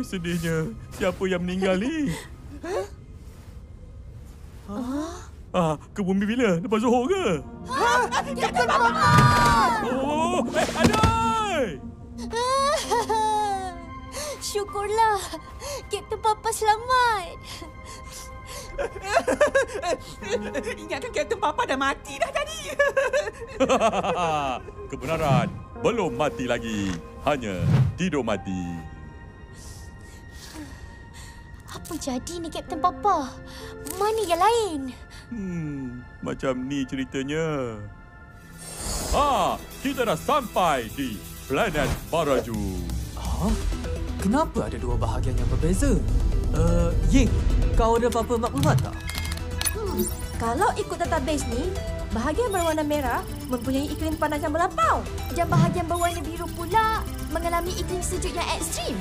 Sedihnya. Siapa yang meninggal ni? Ke bumi bila? Lepas Zohor ke? Kapten Papa! Oh, aduh! Syukurlah. Kapten Papa selamat. Ingatkan Kapten Papa dah mati dah tadi. Kebenaran belum mati lagi. Hanya tidur mati. Apa jadi ni Kapten Papa? Mana yang lain? Macam ni ceritanya. Kita dah sampai di planet Baraju. Kenapa ada dua bahagian yang berbeza? Ying, kau ada apa-apa maklumat tak? Kalau ikut database ni, bahagian berwarna merah mempunyai iklim panas yang melampau. Dan bahagian berwarna biru pula mengalami iklim sejuk yang ekstrim.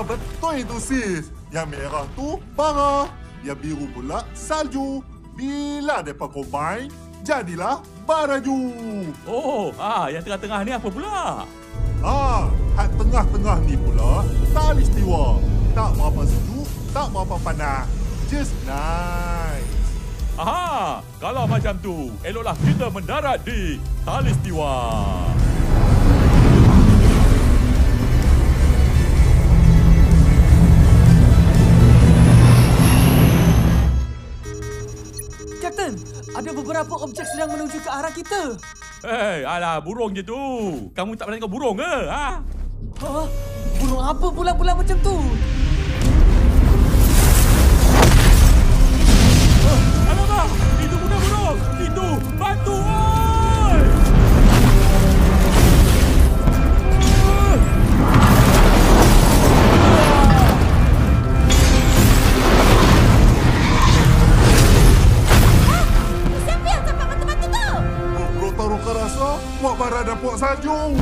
Betul itu sis. Yang merah tu bara, yang biru pula salju. Bila mereka combine, jadilah Baraju. Yang tengah-tengah ni apa pula? Hak tengah-tengah ni pula Khalistiwa. Tak berapa sejuk, tak berapa panas. Just nice. Kalau macam tu, eloklah kita mendarat di Khalistiwa. Kapten, ada beberapa objek sedang menuju ke arah kita. Alah, burung je tu. Kamu tak pernah tengok burung ke? Burung apa pula macam tu? Alamak, itu bukan burung. Itu batu. Oi! Siapa yang sampai batu-batu tu? Bro taruh ke rasa, buat barang dan buat salju.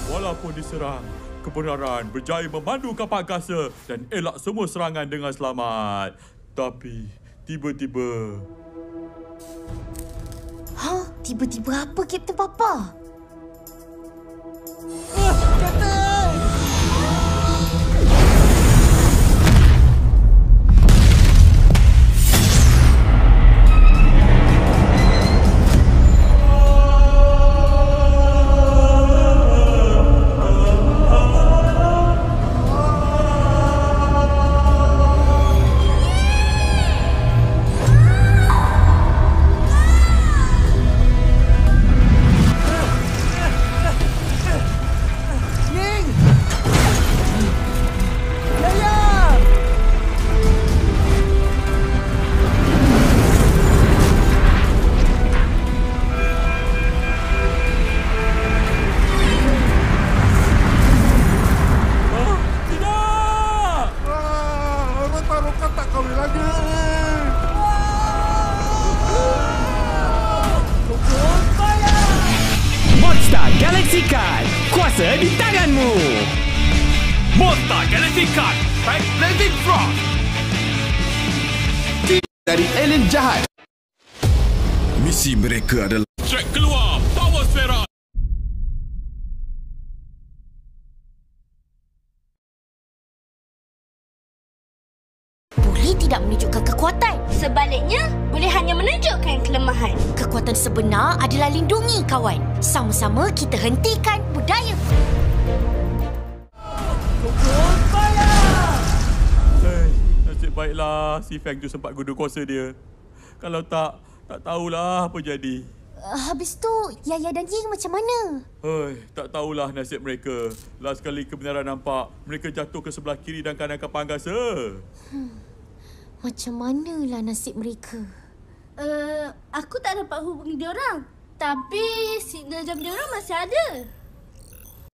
Walaupun diserang, kebenaran berjaya memandu kapal angkasa dan elak semua serangan dengan selamat. Tapi, tiba-tiba... Tiba-tiba apa, Kapten Papa? Kapten! Galaxy Card, kuasa di tanganmu. Monster Galaxy Card, Pack Blazing Frost. Dari alien jahat. Misi mereka adalah Track keluar, Power Sfera. Boleh tidak menunjukkan kekuatan. Sebaliknya, boleh hanya menunjukkan kelemahan. Kekuatan sebenar adalah lindungi kawan. Sama-sama kita hentikan budaya. Nasib baiklah si Feng tu sempat guna kuasa dia. Kalau tak tahulah apa jadi. Habis tu, Yaya dan Ying macam mana? Tak tahulah nasib mereka. Last kali kebenaran nampak, mereka jatuh ke sebelah kiri dan kanan kapal angkasa. Macam manalah nasib mereka? Aku tak dapat hubungi diorang. Tapi signal jam diorang masih ada.